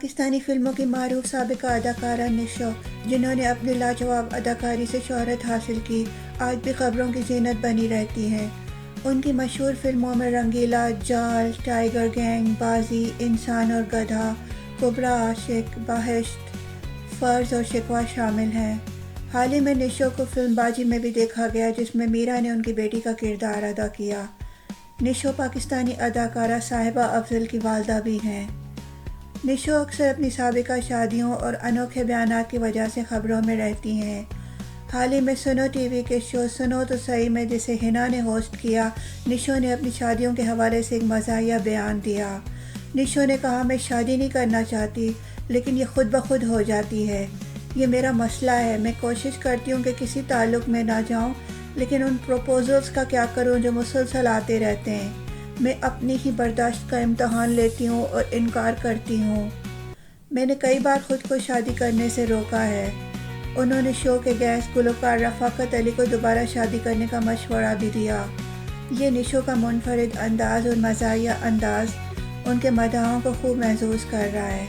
پاکستانی فلموں کی معروف سابقہ اداکارہ نشو، جنہوں نے اپنی لاجواب اداکاری سے شہرت حاصل کی، آج بھی خبروں کی زینت بنی رہتی ہیں۔ ان کی مشہور فلموں میں رنگیلا، جال، ٹائیگر گینگ، بازی، انسان اور گدھا، کبرا عاشق، بہشت، فرض اور شکوہ شامل ہیں۔ حال ہی میں نشو کو فلم باجی میں بھی دیکھا گیا، جس میں میرا نے ان کی بیٹی کا کردار ادا کیا۔ نشو پاکستانی اداکارہ صاحبہ افضل کی والدہ بھی ہیں۔ نشو اکثر اپنی سابقہ شادیوں اور انوکھے بیانات کی وجہ سے خبروں میں رہتی ہیں۔ حال ہی میں سنو ٹی وی کے شو سنو تو صحیح میں، جسے ہنا نے ہوسٹ کیا، نشو نے اپنی شادیوں کے حوالے سے ایک مزاحیہ بیان دیا۔ نشو نے کہا، میں شادی نہیں کرنا چاہتی، لیکن یہ خود بخود ہو جاتی ہے۔ یہ میرا مسئلہ ہے۔ میں کوشش کرتی ہوں کہ کسی تعلق میں نہ جاؤں، لیکن ان پروپوزلز کا کیا کروں جو مسلسل آتے رہتے ہیں۔ میں اپنی ہی برداشت کا امتحان لیتی ہوں اور انکار کرتی ہوں۔ میں نے کئی بار خود کو شادی کرنے سے روکا ہے۔ انہوں نے شو کے گیسٹ گلوکار رفاقت علی کو دوبارہ شادی کرنے کا مشورہ بھی دیا۔ یہ نشو کا منفرد انداز اور مزاحیہ انداز ان کے مداحوں کو خوب محظوظ کر رہا ہے۔